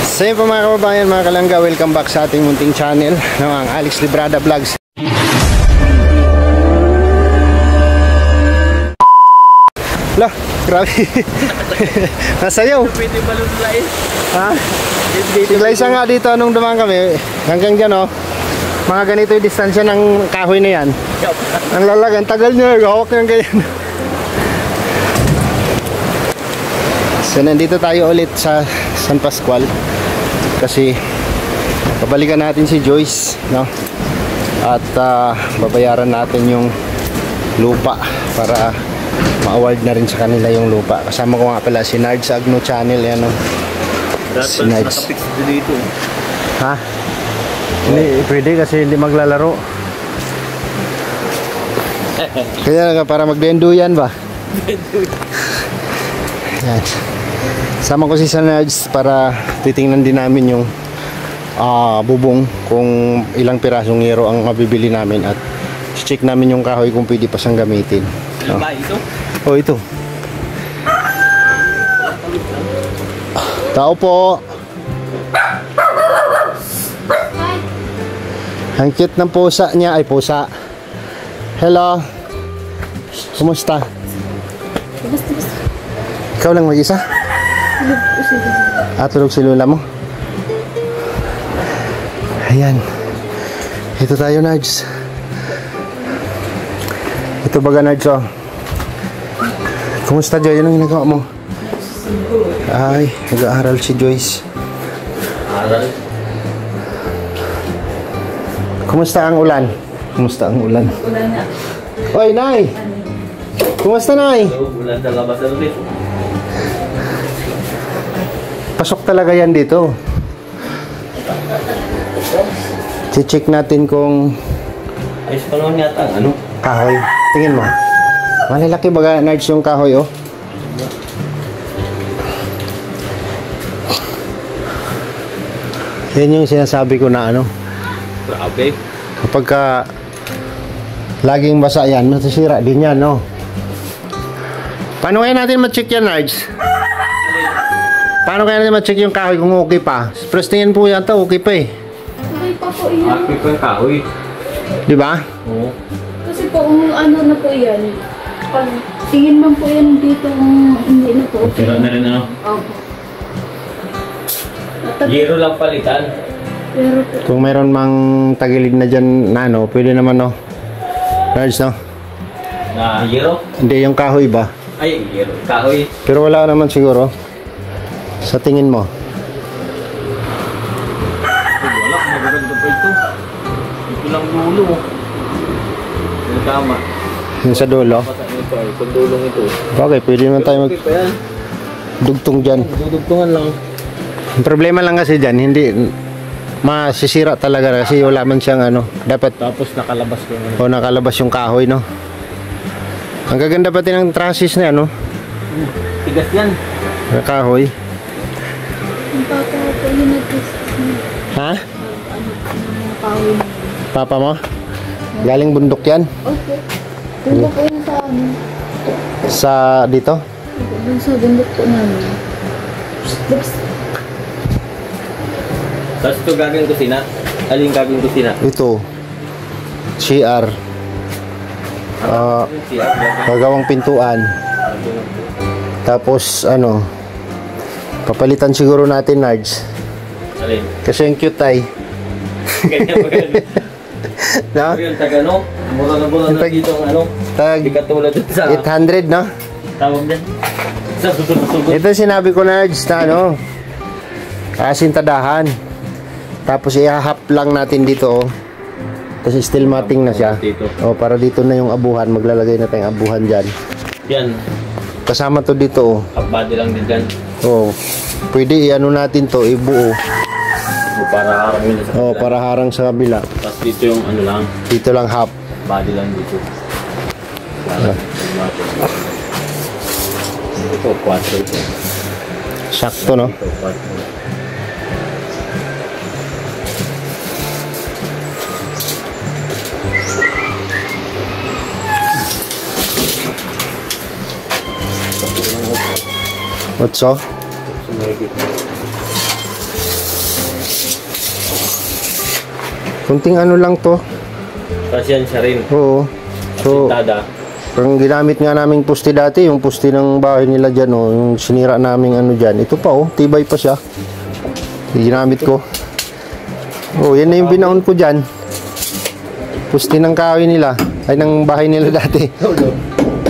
So yun po mga kababayan, mga kalangga, welcome back sa ating munting channel ng Alex Librada Vlogs. Lah, grabe. Nasayaw. Pwede balon-lain. Ha? Tiglaysa nga dito anong dumaan kami. Hanggang dyan oh. Mga ganito yung distansya ng kahoy na yan. Ang lalagan, tagal nyo, hawak nyo ganyan. So nandito tayo ulit sa San Pascual. Kasi babalikan natin si Joyce, no? At babayaran natin yung lupa para ma-award na rin sa kanila yung lupa. Kasama ko nga pala si Nards Agno Channel, yan no? Si Nards. Nakapix dito. Ha? Hindi, pwede kasi hindi maglalaro. Kaya para magdenduyan ba? Yan. Sama ko si Nards para titingnan din namin yung bubong kung ilang pirasong yero ang mabibili namin at check namin yung kahoy kung pwede pa siyang gamitin. Ano ba ito? Oh, ito. Tao po. Ang cute ng pusa niya. Ay, pusa. Hello. Kumusta? Ikaw lang mag-isa? Tulog si Lula mo? Ayan. Ito tayo, Nards. Ito baga, Nards, oh. Kumusta, Joy? Anong ginagawa mo? Ay, nag-aaral si Joyce. Aral. Kumusta ang ulan? Kumusta ang ulan? Ulan na. Oy, Nay! Kumusta, Nay? Ulan sa labas ulit. Pasok talaga yan dito. I-check natin kung Ayos pa naman yata ang ano? kahoy. Tingin mo. Malalaki baga, Nards, yung kahoy, oh. Yan yung sinasabi ko na ano. Grabe. Kapag laging basa yan, masisira din yan, no? Paano kaya natin ma-check yan, Nards? Paano kaya natin ma-check yung kahoy kung okay pa? First tingin po yan to, okay pa eh. Okay pa po yan. Akit pa yung kahoy. Di ba? Oo. Kasi po, kung ano na po yan, pag tingin man po yan dito, hindi na po okay. Pero na rin ano? Opo. Yero lang palitan. Pero po, Kung mayroon mang tagilid na dyan na ano, pwede naman, no? Nards, no? Na yero? Hindi, yung kahoy ba? Ay, yero. Kahoy. Pero wala naman siguro. Sa tingin mo? Wala, magaganda pa ito. Ito lang dulo. Yung tama. Yung sa dulo? Pasan ito ay, kung dulong ito. Okay, pwede naman tayo Okay pa yan. magdugtong dyan. Dudugtungan lang. Ang problema lang kasi dyan, hindi masisira talaga kasi wala man siyang ano. Dapat Tapos nakalabas ko ano. o nakalabas yung kahoy, no? Ang gaganda pati ng trusses na, no? Tigas yan. Ng kahoy. yung papa ko po yun nag-test Ha? yung pawin. Papa mo? Galing bundok yan? Okay. Bundok po yun sa ano. Sa dito? Doon sa bundok po namin. Oops. Tapos ito gagawin kusina. Aling gagawin kusina? Ito. CR. Gagawang pintuan. Tapos ano, papalitan siguro natin, Nards. Alin? Kasi yung cute ay. Ganyan ba ganyan? No? Yung taga no? Mura na na dito ang ano? Tag Hindi katulad dito sa 800, no? tawag dyan. Sa sugod-sugod. Ito sinabi ko, Nards, na ano, asintadahan. Tapos ihahap lang natin dito, oh. Kasi steel matting na siya. Dito. Oh, para dito na yung abuhan. Maglalagay na tayong abuhan dyan. Yan. Kasama to dito, oh. Half body lang din dyan. Oh. Pwede i-ano natin to, ibuo. O para harang nila sa Oh, kabila. para harang sa kabila. Tapos dito yung ano lang. Dito lang half. Body lang dito. Para ito, 4 ito. Sakto, no? Ito, 4. What's so? Sumigit. Kunting ano lang to. Kasi yan siya rin. Oo. So, Tada. ang ginamit nga naming puste dati, yung puste ng bahay nila dyan, oh, yung sinira naming ano dyan. Ito pa, oh, tibay pa siya. Ginamit ko. Oh, yan na yung binaon ko dyan. Puste ng kahoy nila, ay ng bahay nila dati.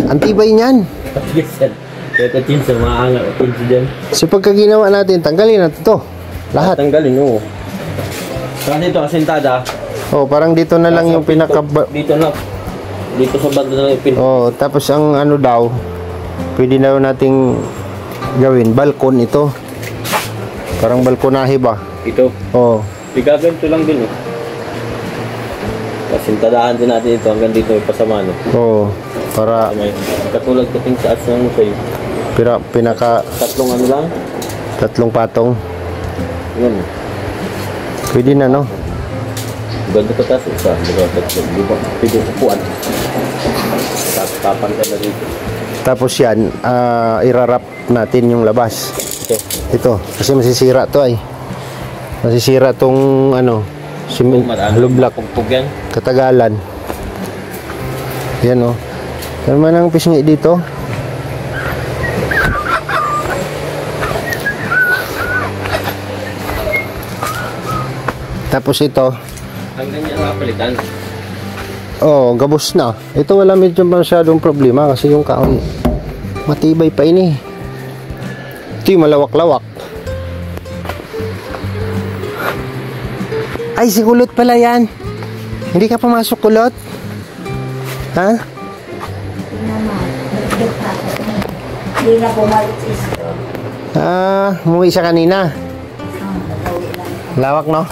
Ang tibay niyan. Patigas yan. Kaya tinsa, maangal. Tinsa dyan. So pagka ginawa natin, tanggalin natin to. Lahat. Tanggalin, oo. Kasi ito, asentada. Oh, parang dito na lang yung pinaka... Dito na. Dito sa banda na yung Oh, tapos ang ano daw, pwede na nating gawin, balkon ito. Parang balkonahe ba? Ito. Oh. Igaganto lang din, eh. Asentadahan din natin ito hanggang dito may pasama, no? Oh, para May katulad kating taas ng sa'yo. pinaka Tatlong ano lang. tatlong patong. Yun. Pwede na, no? Ganda ka taas. Isa. Di ba? Pwede upuan. Tapang ka na dito. Tapos yan, irarap natin yung labas. Ito. Ito, kasi masisira to ay. Masisira tong ano, hollow block. Pugpug yan. Katagalan. Yan, oh. Ano man ang pisngi dito? Tapos ito, Hanggang yan mapalitan. oh, gabos na. Ito wala medyo masyadong problema kasi yung kaon matibay pa ini. Ito yung malawak-lawak. Ay, si Kulot pala yan. Hindi ka pumasok, Kulot? Ha? Hindi na bumalik sa isko. Umuwi siya kanina. Lawak, no?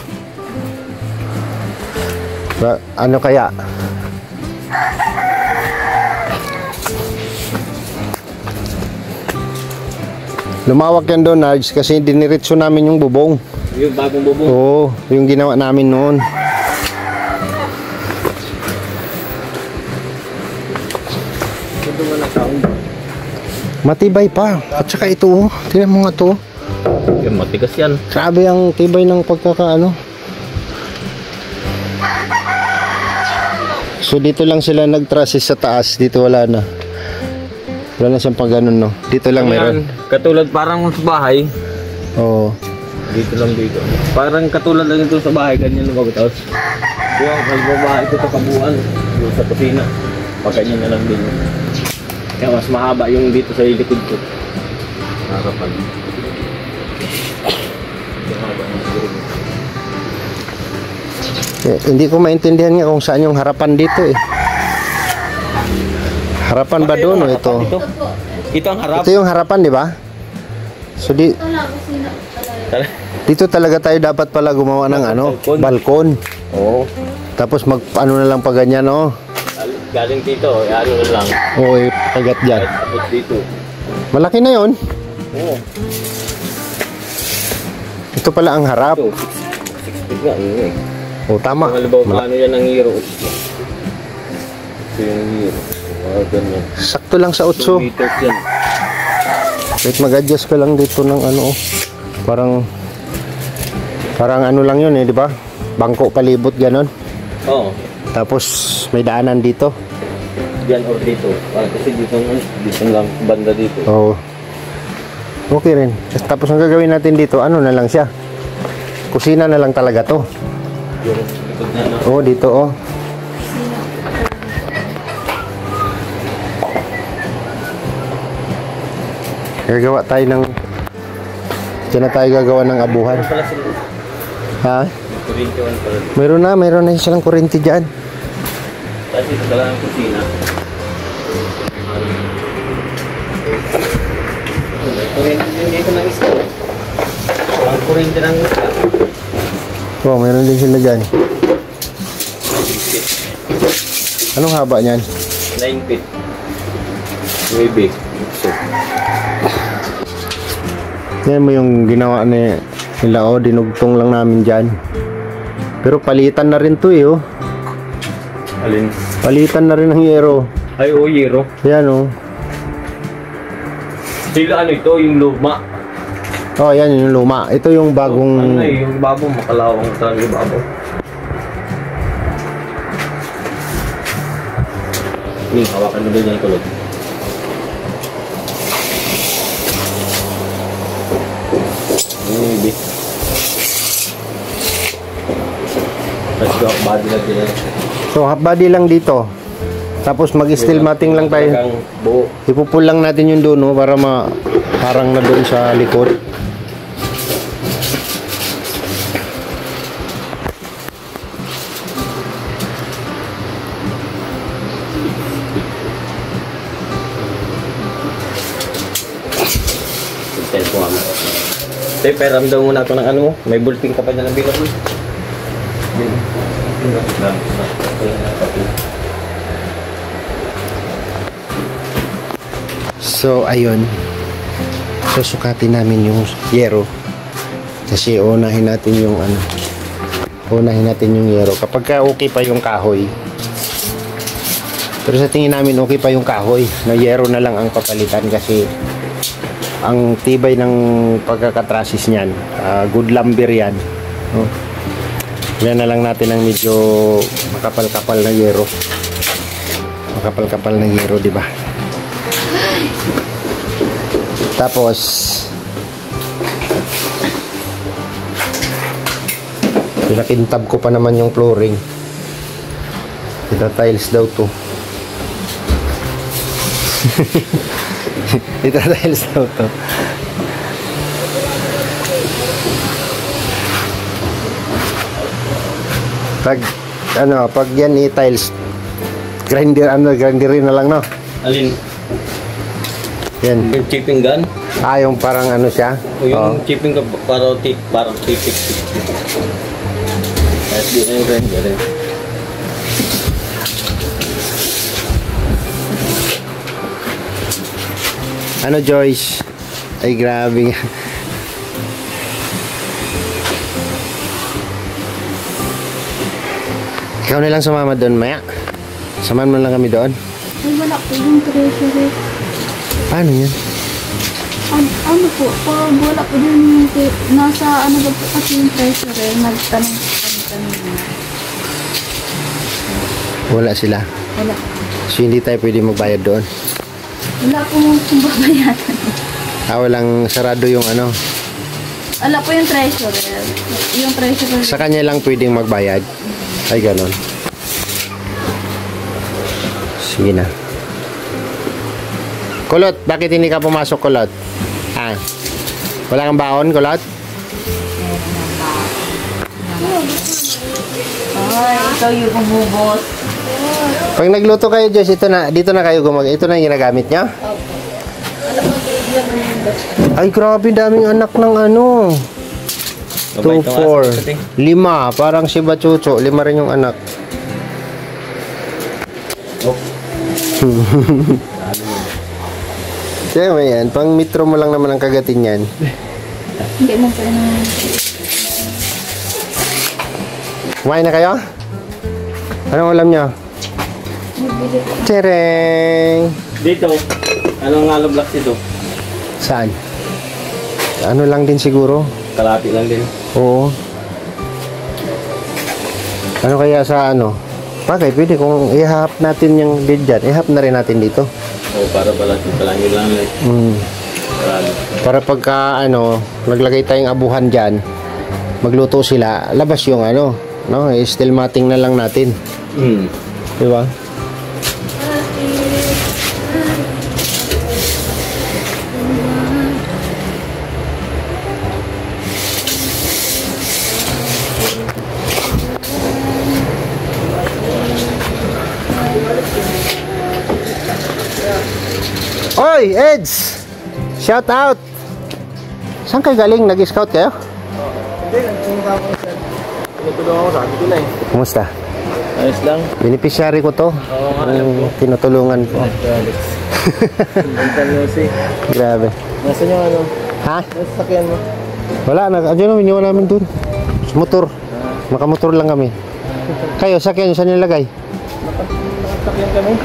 Ano kaya? Lumawak yan doon, Nards, kasi diniritso namin yung bubong. Yung bagong bubong. Oo, yung ginawa namin noon. Ito nga nakaon. Matibay pa. At saka ito, oh. Tingnan mo nga to. Yan, matigas yan. Grabe ang tibay ng pagkakaano. So dito lang sila nag-trusses sa taas. Dito wala na. Wala na siyang pag ganun, no? Dito lang meron. Katulad parang sa bahay. Oo. Dito lang dito. Parang katulad lang ito sa bahay. Ganyan lang tapos yung kalbabahay ito sa kabuuan. Yung sa kusina. Pag ganyan na lang din. Kaya mas mahaba yung dito sa likod ko. Harapan. Hindi ko maintindihan nga kung saan yung harapan dito eh. Harapan ba doon o ito? Ito ang harap. Ito yung harapan, di ba? So dito talaga tayo dapat pala gumawa ng ano, balkon. Oo. Tapos mag ano na lang pa ganyan, no? Galing dito, ano na lang. Oo, pagat dyan. Kahit abot dito. Malaki na yon. Oo. Ito pala ang harap. Ito, 6 feet nga. Ano eh. O, tama. Halimbawa, paano yan ang hero? Ito yung hero. Ganyan. Sakto lang sa 2 8. meters yan. Wait, mag-adjust ka lang dito ng ano, parang ano lang yun eh, di ba? Bangko palibot ganon. Oo. Tapos may daanan dito. Yan o dito. Kasi dito lang, banda dito. Oo. Okay rin. Tapos ang gagawin natin dito, ano na lang siya. Kusina na lang talaga to. Yung likod na, no? Oo, dito oh. Gagawa tayo ng... Diyan na tayo gagawa ng abuhan. Ano pala sila? Ha? Kuryente one pala. Mayroon na silang kuryente dyan. Tapos ito talaga ang kusina. Kuryente din dito ng isla. Ang kuryente ng isla. Oo, mayroon din sila dyan. Anong haba niyan? 9 feet. Maybe. So, Yan mo yung ginawa nila, oh, dinugtong lang namin dyan. Pero palitan na rin to eh, oh. alin? Palitan na rin ng yero. Ay, o, yero. Yan, oh. Sila ano ito, yung luma. Oh, yan yung luma. Ito yung bagong... Ano eh, yung babo, makalawang talaga yung babo. Ning, hawakan mo doon yung kulot. Baby. Let's go, body lang din. So half body lang dito. Tapos mag-steel matting lang tayo. Talagang buo. Ipupul lang natin yung doon, no, para parang na doon sa likod. Cellphone mo. Tay, peram daw muna ako ng ano mo. May bulting ka pa dyan ng bilang mo. So ayun, susukatin namin yung yero kasi unahin natin yung yero kapag ka okay pa yung kahoy. Pero sa tingin namin okay pa yung kahoy, na yero na lang ang papalitan kasi ang tibay ng pagkakatrasis niyan. Good lumber yan, oh. Yan na lang natin ang medyo makapal-kapal na yero, di ba? Tapos pinakintab ko pa naman yung flooring. Ito tiles daw to. Ito tiles daw to. Pag yan i-tiles, grinderin na lang, no? Alin? Yan. Yung chipping gun? Yung parang ano siya? O yung chipping gun parang tipik. Kahit di na yung grinder eh. Ano, Joyce? Ay, grabe nga. Ikaw na lang sumama doon, Maya. Samahan mo lang kami doon. Ay, wala po yung treasurer. Paano yan? Ano po, pag wala po yung nasa ano ba po kasi yung treasurer, nagtanong na. Wala sila. Wala. So, hindi tayo pwede magbayad doon. Wala po kung babayaran. Walang sarado yung ano. Wala po yung treasurer. Yung treasurer. Sa kanya lang pwedeng magbayad. Ay, ganon. Sige na. Kulot, bakit hindi ka pumasok, Kulot? Wala kang baon, Kulot? Ay, ikaw yung bumubos. Pag nagluto kayo, Diyos, dito na kayo ito na yung ginagamit niya? Ay, grabe, daming anak ng ano. 2, 4, 5. Parang si Bachucho, 5 rin yung anak. Kaya mo yan, pang metro mo lang naman ang kagatin yan. Hindi mo pa na. Kumain na kayo? Anong ulam nyo? Tsereng! Dito, anong hollow blocks dito? Saan? Ano lang din siguro? Kalapit lang din. Oo. Ano kaya sa ano? Bagay, pwede kung ihap natin yung bed dyan, ihap na rin natin dito. Para palangin lang eh. Para pagka ano, naglagay tayong abuhan dyan, magluto sila, labas yung ano, no? Steel matting na lang natin. Di ba? Oy, Eds! Shout out! Saan kayo galing? Nag-scout kayo? Hindi, nagpunta ako sa... Tinutulungan ako, sabi ko na eh. Kumusta? Ayos lang. Beneficiary ko to. Oo nga, alam ko. Tinutulungan ko. Alex. Music. Grabe. Nasaan yung ano? Ha? Nasaan sakyan mo? Wala, andyan namin, iniwan namin dun. Sa motor. Makamotor lang kami. Kayo, sakyan nyo, saan nyo lagay? Nakasakyan kami.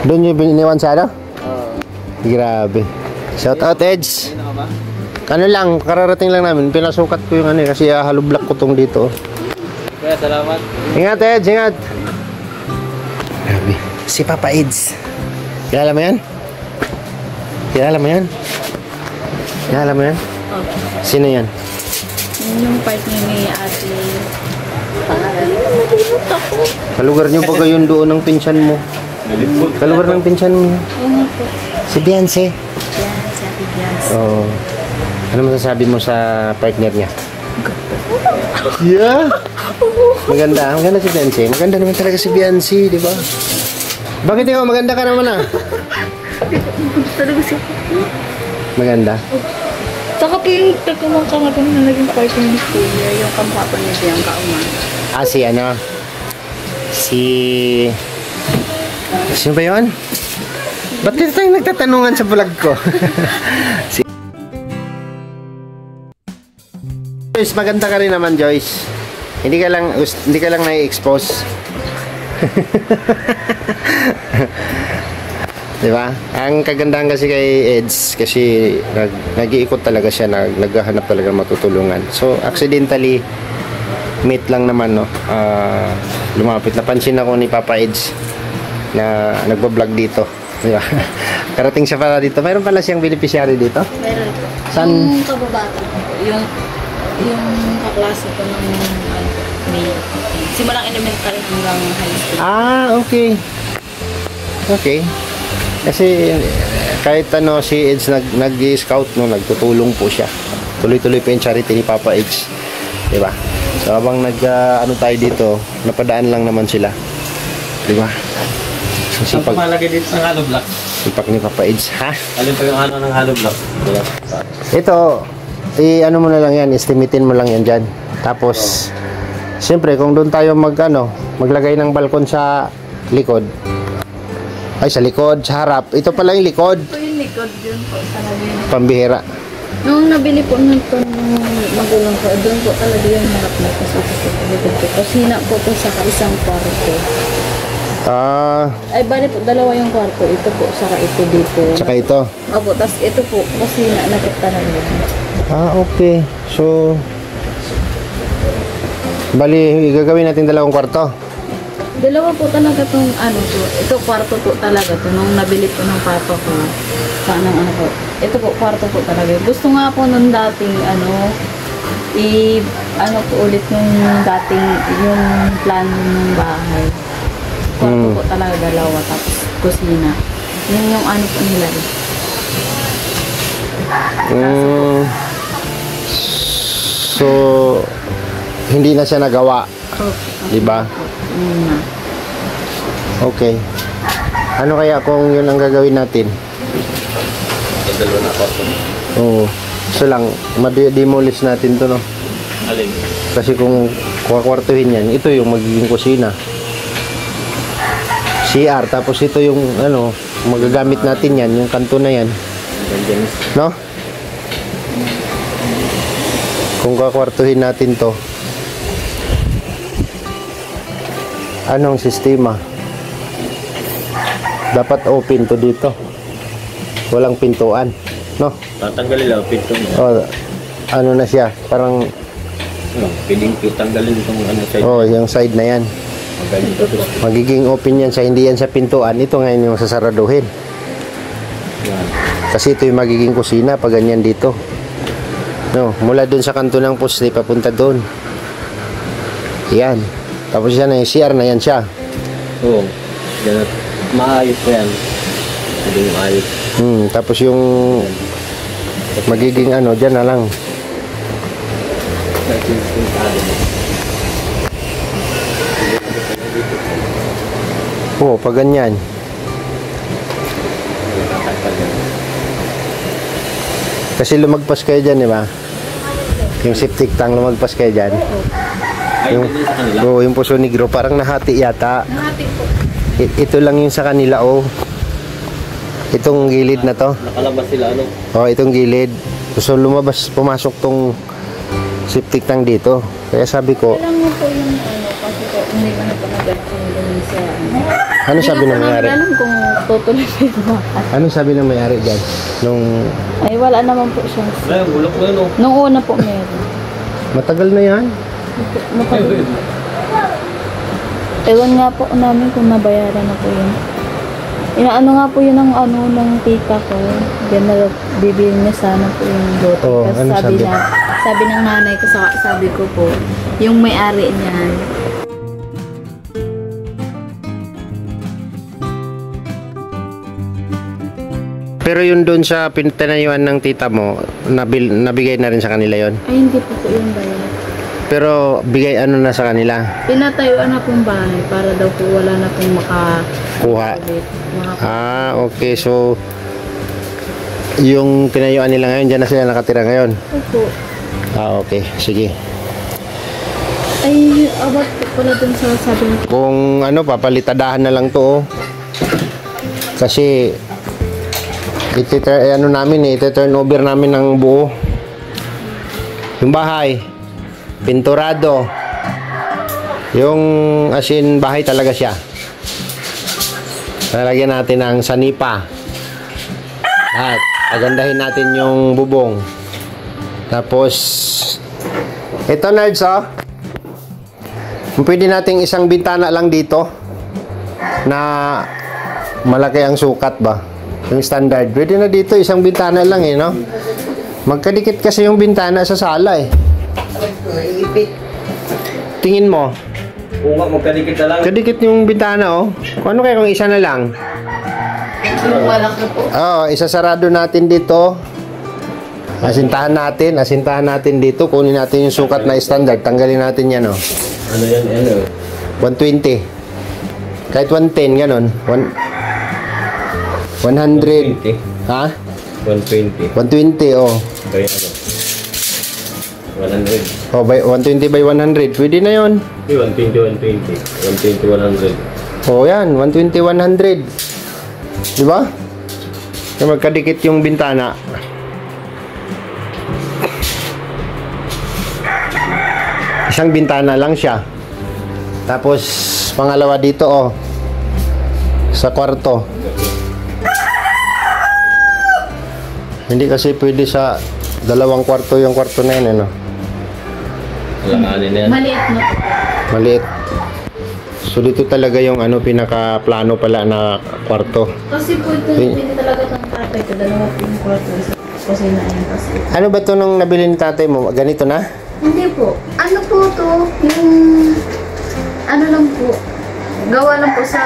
Doon yung iniwan sa ano? Grabe. Shout out, Edge. Ano lang, kararating lang namin. Pinasukat ko yung ano kasi halublock ko tong dito. Kaya salamat. Ingat, Edge, ingat. Grabe. Si Papa Eds. Kilala mo yan? Kilala mo yan? Kilala mo yan? Sino yan? Yung partner ni ate. Pangalan mo, nalilot ako. Kalugar niyo ba yun doon ng pinsan mo? Kalugar ng pinsan mo? Oo po. Si Beyonce. Yan, si ate Bias. Oo. Ano masasabi mo sa partner niya? Yeah. Maganda. Maganda si Beyonce. Maganda naman talaga si Beyonce, di ba? Bakit ikaw? Maganda ka naman ah. Talaga siya. Maganda. Saka po yung tagkumang na naging partner ni Kuya, yung kampapa ni Bianca Uman. Ah, si ano? Sino ba yun? Ba't dito tayo nagtatanungan sa vlog ko? si Joyce, maganda ka rin naman, Joyce. Hindi ka lang na-expose. Diba? Ang kagandahan kasi kay Eds, kasi nag-iikot talaga siya, naghahanap talaga matutulungan. So, accidentally, meet lang naman, no? Lumapit. Napansin ako ni Papa Eds na nagbablog dito. Diba? Karating siya pala dito. Mayroon pala siyang beneficiary dito? Meron po. San? Yung kababata po. Yung kaklase ko ng May. Simulang elementary hanggang high school. Ah, okay. Okay. Kasi kahit ano si Eds nag-scout no, nagtutulong po siya. Tuloy-tuloy po yung charity ni Papa Eds. 'Di ba? So habang ano tayo dito, napadaan lang naman sila. 'Di ba? Ang Sipag, pumalagay dito ng hollow block. sipag ni Papa Eds, ha? Alin pa yung ano ng hollow block? Diba? Ito, ano mo na lang yan, estimatein mo lang yan dyan. Tapos, siyempre, kung doon tayo maglagay ng balkon sa likod, ay sa likod, sa harap, ito pala yung likod, Ito yung likod yun po talaga yun. pambihira. Nung nabili po nito ng magulang ko, doon po talaga yung harap na po sa likod ko. Kusina po po sa isang kwarto. Ay, bali po, dalawa yung kwarto. Ito po, saka ito dito. Tsaka ito. Opo, tas ito po, kusina na kita lang. Okay. So, bali, gagawin natin dalawang kwarto. Dalawa po talaga itong ano po. Ito kwarto po talaga to nung nabili po ng papa ko. Saan ang ano po. Ito po kwarto po talaga. Gusto nga po nung dating ano po ulit nung dating yung plano ng bahay. Kwarto po talaga dalawa tapos kusina. Yun yung ano po nila. So, hindi na siya nagawa. Okay. Diba? Okay. Ano kaya kung yun ang gagawin natin? Dalawa na kwarto. Oo. So lang, demolish natin to, no? Alin? Kasi kung kwartuhin yan, ito yung magiging kusina. CR, tapos ito yung, magagamit natin yan, yung kanto na yan. No? Kung kakwartuhin natin to, anong sistema? Dapat open to dito. Walang pintuan, no? Tatanggalin lang, pinto mo. O, ano na siya, parang, Piling tanggalin itong ano side. yung side na yan. Magaling pa ito. Magiging open yan hindi yan sa pintuan. Ito ngayon yung sasaraduhin. Yan. Kasi ito yung magiging kusina pag ganyan dito. No, mula dun sa kanto ng poste papunta doon. Yan. Tapos yan yung CR na yan siya. Oo. Yan. Maayos pa yan. Hindi yung ayos. Tapos yung magiging dyan na lang. Oo, pag ganyan. Kasi lumagpas kayo dyan, di ba? Yung septic tank, lumagpas kayo dyan. Ay, hindi sa kanila. Oo, yung Puso Negro, parang nahati yata. Nahati po. Ito lang yung sa kanila, oh. Itong gilid na to. Nakalabas sila, ano? Oh, itong gilid. So, pumasok tong septic tank dito. Kaya sabi ko, Alam mo po yung kasi po, hindi ko na po nag-alala sa ano sabi ng may-ari? Hindi ko alam kung tutuloy pa yung bahay. Ano sabi ng may-ari dyan? Ay, wala naman po siya. Ay, bulok mo yun, oh. Nung una po meron. Matagal na yan. Matagal. Ewan nga po namin kung nabayaran na po yun. Inaano nga po yun ng ng tita ko. Diyan na bibili niya sana po yung lote. Oh, Kasi ano sabi? sabi ng nanay ko, sabi ko po, yung may-ari niyan. Pero yun doon sa pinanayuan ng tita mo, nabigay na rin sa kanila yon. Ay, hindi po yung bayad. Pero bigay ano na sa kanila? Pinatayuan na pong bahay para daw po wala na pong Kuha. Okay. So, yung pinayuan nila ngayon, dyan na sila nakatira ngayon? Opo. Okay. Sige. Ay, abot po pala dun sa sabi niya. Kung papalitadahan na lang to, kasi iti-turn over namin ng buo. Yung bahay, pinturado. Yung bahay talaga siya. Lalagyan natin ng sanipa. At pagandahin natin yung bubong. Tapos, ito nerds pwede nating isang bintana lang dito na malaki ang sukat ba? Yung standard. Pwede na dito isang bintana lang no? Magkadikit kasi yung bintana sa sala Tingin mo? Oo nga, magkadikit na lang. Kadikit yung bintana Ano kaya kung isa na lang? Yung malaki po. Isasarado natin dito. Asintahan natin dito. Kunin natin yung sukat na standard. Tanggalin natin yan Ano yan? 120. Kahit 110, ganon. 100. 120. Ha? 120. 120, Kaya 100. 120 by 100. Pwede na yun. 120, 120. 120, 100. Yan. 120, 100. Diba? Kaya magkadikit yung bintana. Isang bintana lang siya. Tapos, pangalawa dito, sa kwarto. Hindi kasi pwede sa dalawang kwarto yung kwarto na yun, Alanganin yan. Maliit na po. Maliit. So, dito talaga yung pinaka-plano pala na kwarto. Kasi po ito, hindi talaga ng tatay ko. Dalawa po yung kwarto. Kasi na yan kasi. Ano ba ito nung nabili ni tatay mo? Ganito na? Hindi po. Ano po to? Yung lang po. Gawa lang po sa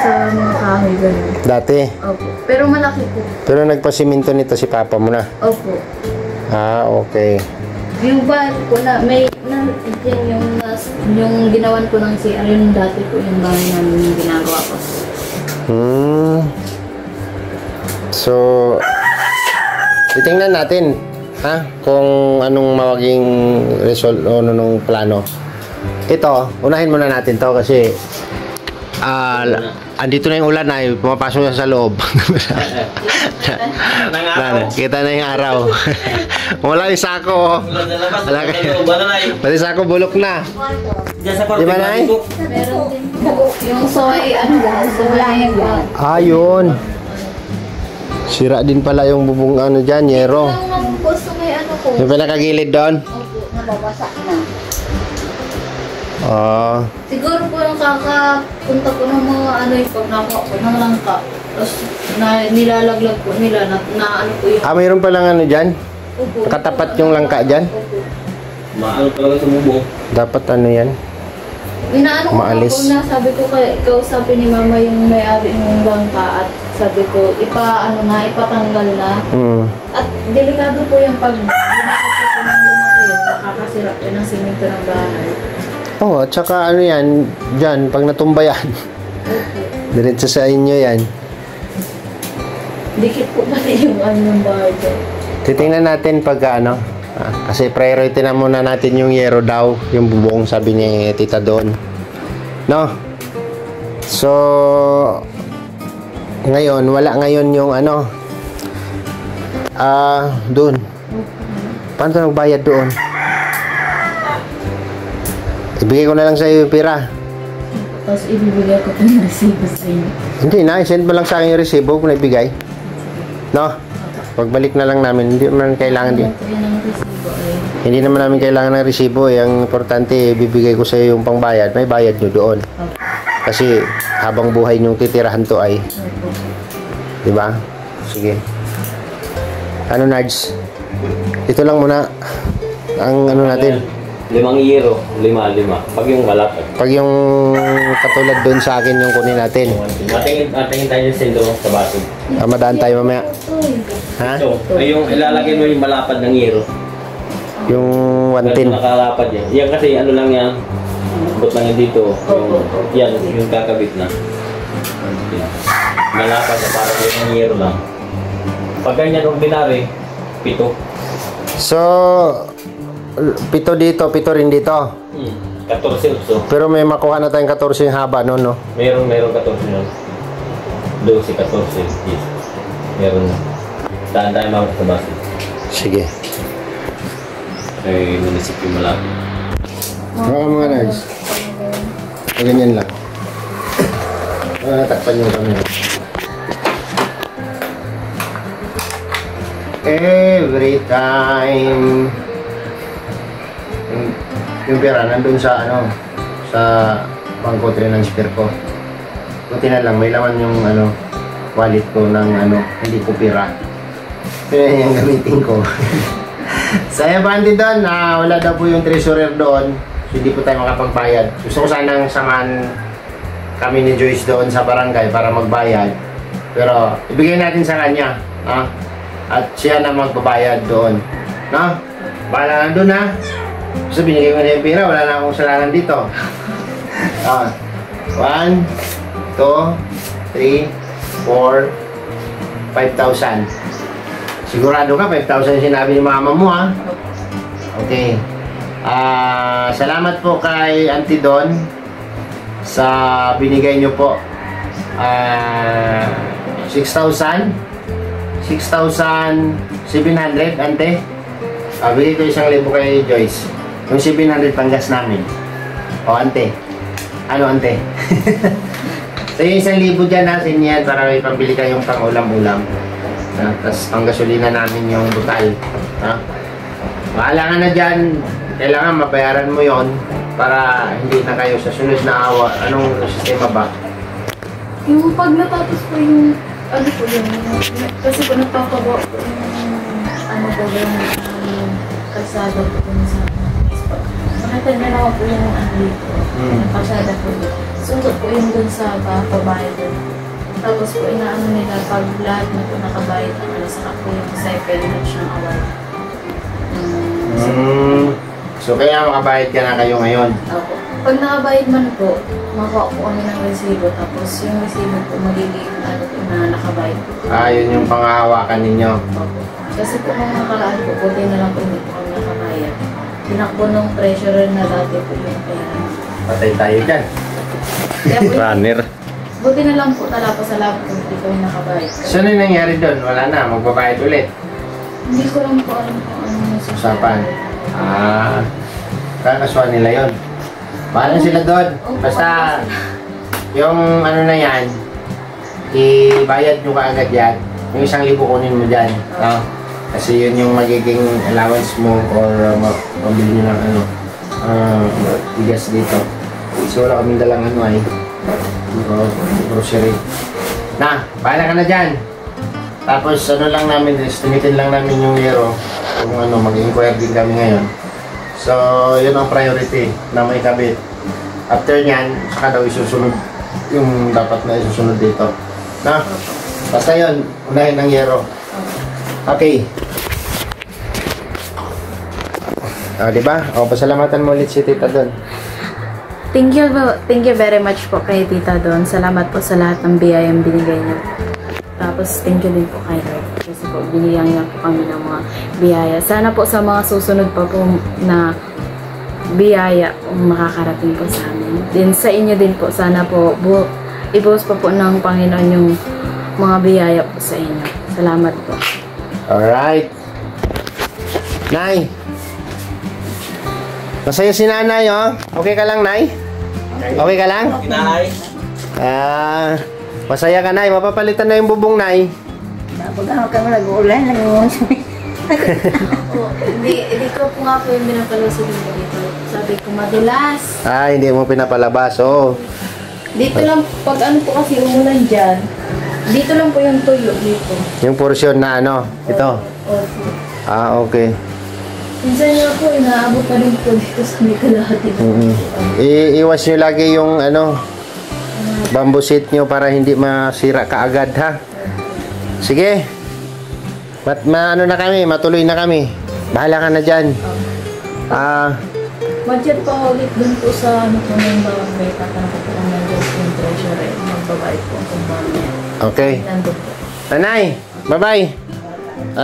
sa mga kahoy ganun. Dati. Opo. Pero malaki po. Pero nagpasiminto nito si papa mo na? Opo. Okay. Yung bahay po na may yung ginawan ko ng CR, yung dati po yung bahay namin yung ginagawa ko. So, titingnan natin kung anong maging result nung plano. Ito, unahin muna natin to kasi andito na yung ulan pumapasok na sa loob. Kita na yung araw. Wala yung sako. Pati sako bulok na. Di ba, Nay? Meron din po. Yung soy, soy. Yun. Sira din pala yung bubong dyan, yero. Yung gusto may ko. Yung pinakagilid doon? Opo, nababasak na. Siguro po yung kakapunta ko ng mga yung pag nakuha ko ng langka. Tapos nilalaglag po nila na po yung... Mayroon palang dyan? Opo. Nakatapat yung langka dyan? Opo. Maano talaga sa bubong. Dapat yan? Inaano ko Maalis. po na sabi ko kausapin ni mama yung may-ari ng langka at sabi ko ipatanggal na. At delikado po yung pag lumaki po ng lumaki nakakasira po ng simento ng bahay. At saka yan, dyan, pag natumba yan, diretso sa inyo yan. Dikit po pati yung ng bahay dyan. Titingnan natin pag kasi priority na muna natin yung yero daw, yung bubong, sabi ni tita doon. No? So, ngayon, wala ngayon yung doon. Paano nagbayad doon? Ibigay ko na lang sa iyo yung pera. Tapos ibibigay ko po yung resibo sa inyo. Hindi na, send mo lang sa akin yung resibo kung naibigay. No? Pagbalik na lang namin, hindi man kailangan din. Yan ang resibo Hindi naman namin kailangan ng resibo eh. Ang importante, bibigay ko sa iyo yung pangbayad. May bayad nyo doon. Kasi habang buhay nyo titirahan to ay. Diba? Sige. Ano, Nards? Ito lang muna. Ang ano natin. 5 euro. 5. Pag yung malapad. Pag yung katulad doon sa akin yung kunin natin. Atingin tayo yung sendo sa baso. Madaan tayo mamaya. Ha? So, ay yung ilalagay mo yung malapad ng euro. Yung Pero 110. nakalapad yan. Yan kasi ano lang yan. Bot lang yan dito. Yan, yung kakabit na. Malapad na parang yung euro lang. Pag ganyan ordinary, 7. So, 7 dito, 7 rin dito. 14 uso. Pero may makuha na tayong 14 yung haba no, no? Meron 14 yun. 12, 14, yes. Meron. Daan tayo mga sa baso. Sige. Ay, munisipyo malapit. Mga Nards. Ganyan lang. Takpan yung camera. Every time yung pera nandun sa ano sa bangko transfer ko. Buti na lang may laman yung ano wallet ko ng ano hindi ko pera. Kaya yung gamitin ko. Saya bandi doon na wala daw po yung treasurer doon. So, hindi po tayo makapagbayad. Gusto ko sanang samahan kami ni Joyce doon sa barangay para magbayad. Pero ibigay natin sa kanya. Ha? At siya na magbabayad doon. No? Bahala na doon ha. So binigay ko na yung pera. Wala na akong salanan dito. 1, 2, 3, 4, 5,000. Sigurado ka, 5,000 yung sinabi ni mama mo, ha? Okay. Salamat po kay Auntie Don sa binigay nyo po. 6,700, Ante. Bigay ko 1,000 kay Joyce. Yung 700 panggas namin. O, Ante. Ano, Ante? So, yung 1,000 dyan natin yan para may pambili kayong pang-ulam-ulam. Tapos panggasolina namin yung butal. Ha? Bahala ka na dyan. Kailangan mabayaran mo yon para hindi na kayo sa sunod na awa. Anong sistema ba? Yung pag natapos po yung, ano po yun, kasi po nagpapagawa po yung, ano po yung, kalsada po dun sa, nakita niyo naman po yung, ano dito, yung kalsada po dun. Sunod po yung dun sa pabahay dun. Tapos po inaano nila pag lahat na po nakabayad ang ano, saka po yung cycle na siyang award. So kaya makabayad ka na kayo ngayon? Opo. Pag nakabayad man po, makuha po kami ng resibo. Tapos yung resibo po magiging ano po na nakabayad po. Yun yung panghahawakan ninyo. Opo. Kasi po nung nakaraan po, buti na lang po hindi po kami nakabayad. Tinakbo ng treasurer na dati po yung pera. Patay tayo dyan. Kaya po, Runner. buti na lang po tala pa sa lab kung hindi kami nakabayad. So ano yung nangyari doon? Wala na, magbabayad ulit. Hindi ko lang po alam kung ano yung Usapan. Kakaswa nila yon. Bahala sila doon. Basta yung ano na yan, ibayad nyo kaagad yan. Yung 1,000 kunin mo dyan. Kasi yun yung magiging allowance mo or mabili nyo ng ano, bigas dito. So wala kaming dalang ano ay grocery. Na, bahala ka na dyan. Tapos ano lang namin, estimated lang namin yung euro kung ano, mag-inquire din kami ngayon. So, yun ang priority na may kabit. After nyan, saka daw isusunod yung dapat na isusunod dito. Na? Basta yun, unahin ng euro. Okay. Diba? Pasalamatan mo ulit si Tita Don. Thank you very much po kay Tita Don. Salamat po sa lahat ng biyayang binigay niyo. Tapos thank you din po kay Lord. Kasi po binigyan niya po kami ng mga biyaya. Sana po sa mga susunod pa po na biyaya makakarating po sa amin. Din sa inyo din po, sana po ibuhos pa po ng Panginoon yung mga biyaya po sa inyo. Salamat po. Alright. Nay. Masaya si nanay, oh. Okay ka lang, Nay? Okay ka lang? Kinahay. Masaya ka, Nay. Mapapalitan na yung bubong, Nay. Pag ako kami nag-uulan, nag-uulan. Hindi ko po nga po yung binapalusog dito. Sabi ko, madulas. Ah, hindi mo pinapalabas. Oo. Dito lang, pag ano po kasi umulan dyan, dito lang po yung tuyo dito. Yung portion na ano, ito. Opo. Ah, okay. Minsan nga po, inaabot pa rin po dito sa may kalahati. Iiwas nyo lagi yung ano, bamboo sheet nyo para hindi masira kaagad, ha? Sige. Ano na kami, matuloy na kami. Bahala ka na dyan. Budget pa ulit dun po sa ano po ng bawang may tatanong po ng yung treasurer. Magbabayad po kung mamaya. Okay. Nandun po. Nanay, bye-bye.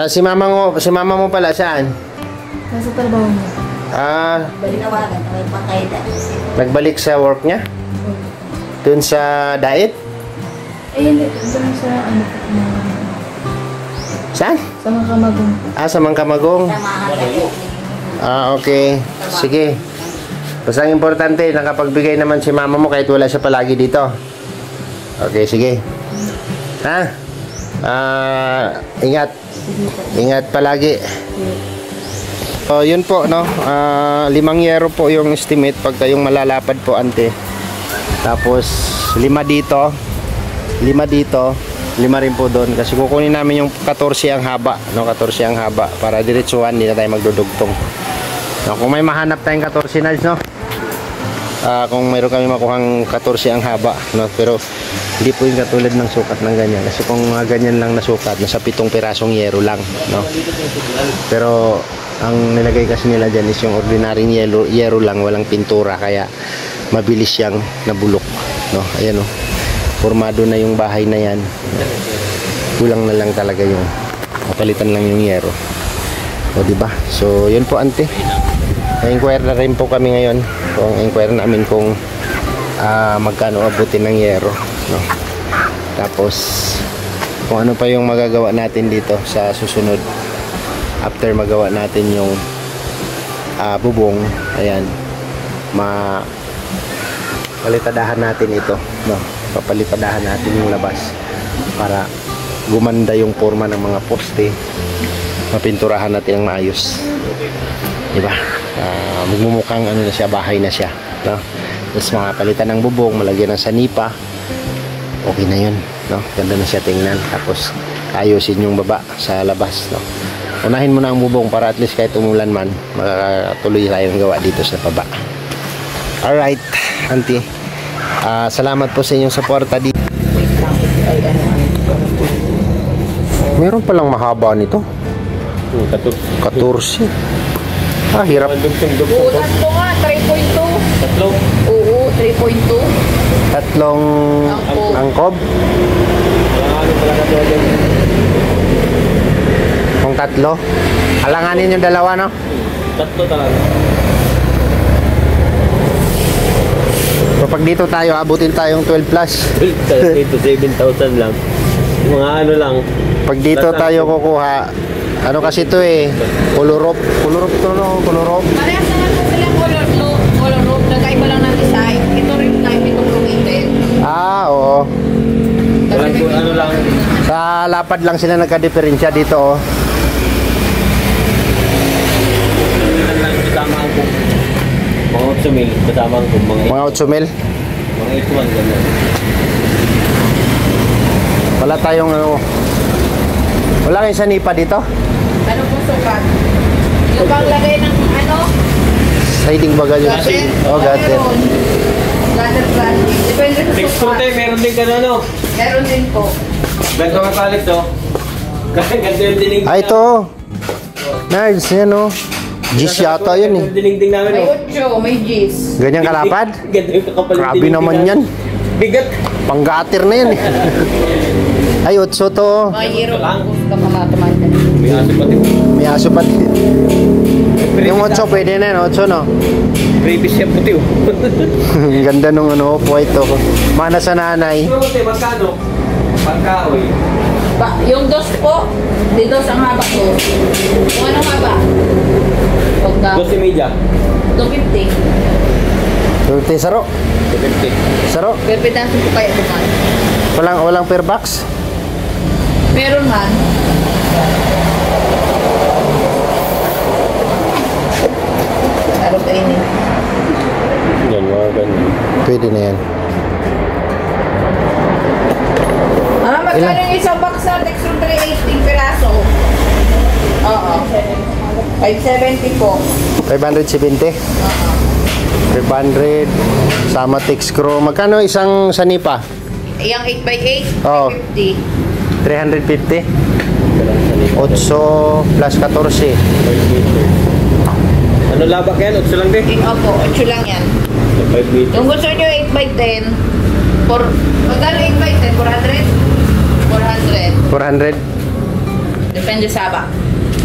Si mama mo pala saan? Nasa trabaho niya. Binawagan, may pakayda. Nagbalik sa work niya? Dun sa diet? Eh, hindi. Dun sa ano po. Saan? Sa mga kamagong. Sa Mangkamagong. Samahan ka. Okay. Sige. Basta ang importante, nakapagbigay naman si mama mo kahit wala siya palagi dito. Okay, sige. Ha? Ingat. Ingat palagi. So, yun po, no? 5 yero po yung estimate pag kayong malalapad po, ante. Tapos, 5 dito. 5 dito. 5 rin po doon. Kasi kukunin namin yung 14 ang haba. No? 14 ang haba. Para diretsuhan, hindi na tayo magdudugtong. No? Kung may mahanap tayong 14 na, no? Kung mayroon kami makuhang 14 ang haba, no? Pero hindi po yung katulad ng sukat ng ganyan. Kasi kung ganyan lang na sukat, nasa 7 pirasong yero lang, no? Pero ang nilagay kasi nila dyan is yung ordinaryong yero lang, walang pintura, kaya mabilis siyang nabulok, no? Ayan, no? Formado na yung bahay na yan. Kulang na lang talaga yung mapalitan lang yung yero. O, diba? So, yun po, ante. Na-inquire na rin po kami ngayon. Kung inquire namin kung magkano abutin ng yero, no? Tapos kung ano pa yung magagawa natin dito sa susunod after magawa natin yung bubong. Ayan, palitadahan natin ito, no? Papalitadahan natin yung labas para gumanda yung forma ng mga poste. Mapinturahan natin ang maayos, diba? Magmumukhang ano na siya, bahay na siya, no? Tapos mga palitan ng bubong, malagyan ng sanipa, okay na yun, no? Ganda na siya tingnan. Tapos ayusin yung baba sa labas, no? Unahin mo na ang bubong para at least kahit umulan man, makatuloy tayong gawa dito sa baba. Alright, auntie, salamat po sa inyong suporta dito. Meron palang mahaba nito, 14. Hirap. Ulan po nga, 3.2. Tatlo. Oo, 3.2. Tatlong angkob. Kung tatlo. Alanganin yung dalawa, no? Tatlo talaga. So, pag dito tayo, abutin tayong 12 plus. Dito 7,000 lang. Mga ano lang. Pag dito tayo kukuha, ano kasi ito eh, color rope to, no? Color rope. Parehas na lang po silang color rope. Nagkaiba lang ng design. Ito rin type itong lumitin. Oo. Walang po ano lang. Sa lapad lang sila nagka-diferensya dito, oh. Lang kasama ang kung mga 8,000 kasama ang kung Mga 8 mil. mga 8,100 ganyan. Wala tayong ano. Wala kayong sanipa dito? Ano po sukat? Yung paglagay ng ano? Siding baga yun. Oh, gutter. Gutter plastic. Depende sa Fixed sukat. meron din ka na, no? Meron din po. Ganito ka palit, no? Kasi ganito yung dining. Ito. Nerds, yan, oh. Gis yata yan, eh. Yung dinigding namin, May no? 8, may G's. Ganyan kalapad? Ganito yung kakapal yung Grabe dinigding naman namin. yan. Bigat. Panggatir na yan, eh. Ay, 8 to. Mga hero lang po sa kamatamanda. May aso pati. May aso pati. Yung 8, pwede na yan, 8, no? Previous siya puti, oh. Ang ganda nung ano, white to. Mana sa nanay. Pero puti, magkano? Pagkaoy. Yung dos po, di dos ang haba ko. Kung anong haba? Pagka 12 media. 250. 30 saro. 250. Saro. Pepedaso po kaya duman. Walang per box. Meron man. Laro kainin. Yan, mga ganun. Pwede na yan. Magkano yung isang box na Textron 380 piraso? Oo. 570 po. 570? 500 sama Texcro. Magkano isang sanipa? Yung 8x8, Oo. 50. 350? 8 plus 14. Ano labak yan? 8 lang din? Opo, 8 lang yan. 5 meters. Kung gusto nyo 8x10, magkano 8x10? 400? 400. 400? Depende sa haba.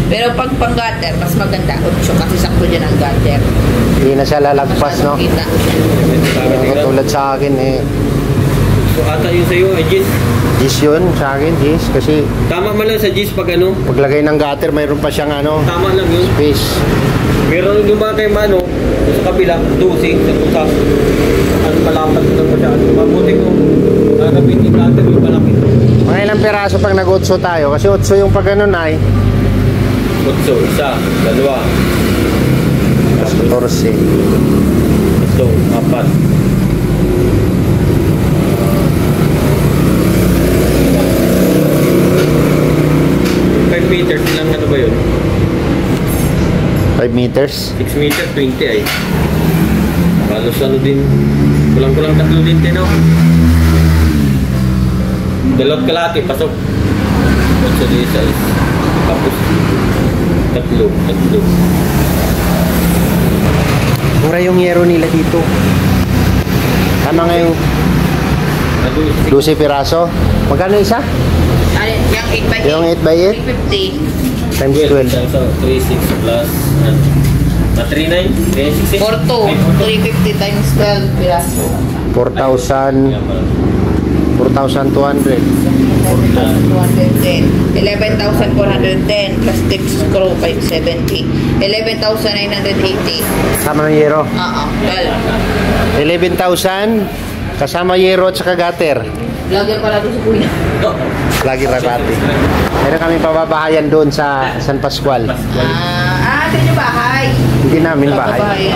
Pero pag pang-gutter, mas maganda. 8 kasi sakto dyan ang gutter. Hindi na siya lalagpas, no? Kita. Katulad sa akin eh. So ata yung sa'yo, Gis. Gis yun sa akin, Gis. Kasi Tama man lang sa Gis pag ano. paglagay ng gutter, mayroon pa siyang ano, Tama lang yun. space. Meron yung mga kayo ano, sa kabila, 12, sa putas. Ano malapat na masyado. Mabuti ko, nakapit yung platter yung malaki. Mga ilang peraso pag nag-8 tayo. Kasi 8 yung pag ganun ay. 8, isa, dalawa, Mas 14. 3, 4. Meters lang ano ba yun? 5 meters. 6 meters, 20 ay. Halos ano din, kulang-kulang 3 din din, no? 2 kalahati, pasok. 8 di isa is. Tapos, 3. Mura yung yero nila dito. Tama nga yung 12 piraso. Magkano isa? Ano, yung 8x8? Yung 8x8? 350. Times 12. So, 3.6 plus, 3.9? 3.6? 4.2. 350 times 12 piraso. 4,000. 4,200. 4,210. 11,410 plus tax screw 570. 11,980. Kasama ng yero. Oo, 11,000. Kasama yero at saka gutter. Lagyan pala ito sa kuya. Lagi rabati. Meron kami pababahayan doon sa San Pascual. Sa inyo bahay? Hindi namin bahay.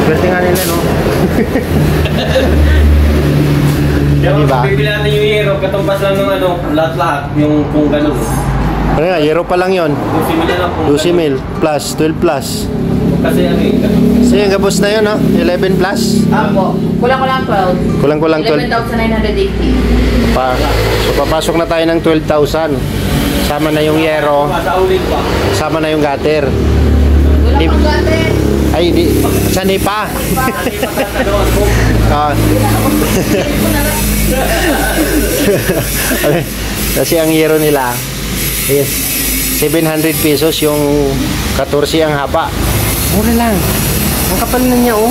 Swerte nga nila, no? Diba? Bibili natin yung yero, katumbas lang ng ano, lahat-lahat, yung kung gano'n. Ano nga, yero pa lang yun. 12 mil na lang kung 12 mil plus 12 plus. Kasi ano yung So yung gabos na yun, no? 11 plus. Opo. Kulang-kulang 12. Kulang-kulang 12. 11,980. So papasok na tayo ng 12,000. Sama na yung yero. sa ulit pa. Sama na yung gutter. Wala Di- pang gatin. Ay, di. Sanay pa. Ah. Kasi ang yero nila is 700 pesos yung 14 ang haba. Mura lang. Ang kapal na niya, oh.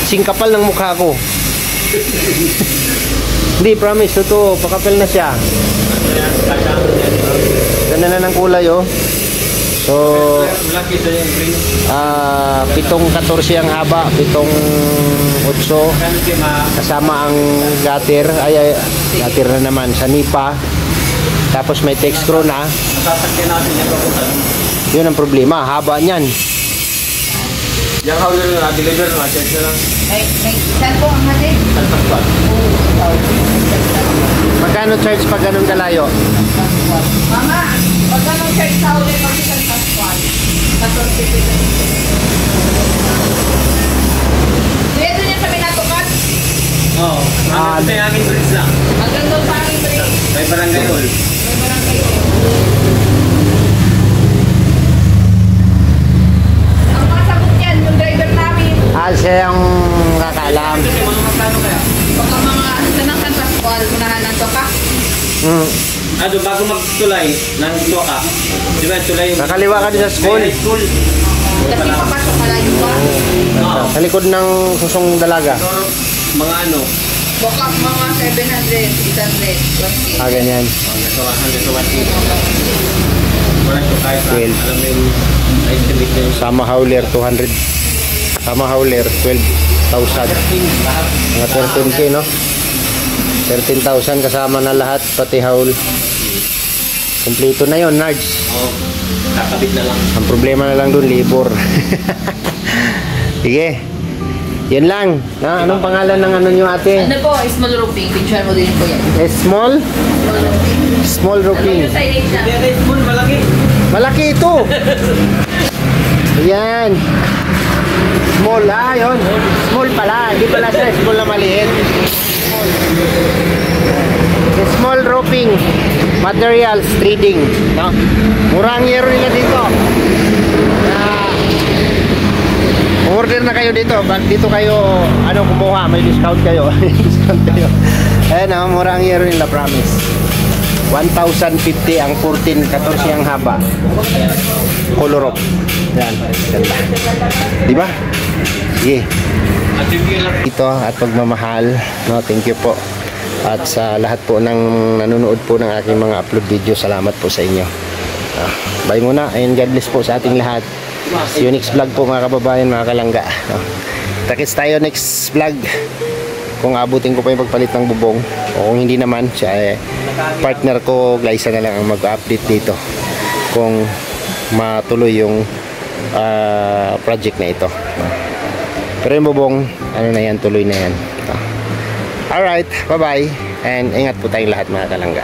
Singkapal ng mukha ko. Hindi, promise, totoo. Pakapal na siya. Ganda na ng kulay, oh. So, 7-14 ang haba, 7-8 kasama ang gutter, ay gutter na naman, sanipa. Tapos may text screw na. Yun ang problema, haba niyan. Yung hawla na deliver na, check na lang. May saan po ang hati? Magkano charge pag ganun kalayo? Mama, magkano charge sa ulit pag isang Pascual? 14 pesos. Dito niya sa Minatukat? Oo. Ito yung aking bridge lang. Hanggang doon sa aking break. May barangay hall. May barangay hall. Ang masagot yan, yung driver namin. Siya yung kakaalam. Baka mga sanang San Pascual, unahan ng Toka. Doon bago magtulay ng Toka. Di ba tulay yung... Kakaliwa ka din sa school. May high school. Kasi papasok ka lang ba? Oo. Sa likod ng susong dalaga. Siguro, mga ano, Baka mga 700, 800, 1K. Ganyan. hanggang sa 100 Wala siya kahit na, 12. alam mo yung estimate na yung Sama hauler, 200. Sama hauler, 12,000. lahat. Mga 13K, no? 13,000 kasama na lahat, pati haul. Kompleto na yon, Nards. Oo. Kakabit na lang. Ang problema na lang doon, labor. Sige. Yan lang. Anong pangalan ng ano nyo ate? Ano po, small roofing. Picture mo din po yan. Small? Small roofing. Yung signage na. Malaki ito. Ayan. Small. Yun. Small pala. Hindi pala siya small na maliit. Small roofing materials trading, no? Murang yero nila dito. Order na kayo dito. Dito kayo kumuha, may discount kayo. Discount kayo. Ayan, murang yero nila, promise. 1,050 ang 14, 14 ang haba. Color up. Yan, ganda. Di ba? Sige. Ito at pagmamahal, no? Thank you po. At sa lahat po ng nanonood po ng aking mga upload video, salamat po sa inyo. Bye muna, and God bless po sa ating lahat. See you next vlog po mga kababayan, mga kalangga. Takits tayo next vlog. Kung abutin ko pa yung pagpalit ng bubong, o kung hindi naman, siya partner ko, Glyza na lang ang mag-update dito kung matuloy yung project na ito. Pero yung bubong, na yan, tuloy na yan. Alright, bye-bye. And ingat po tayong lahat mga kalangga.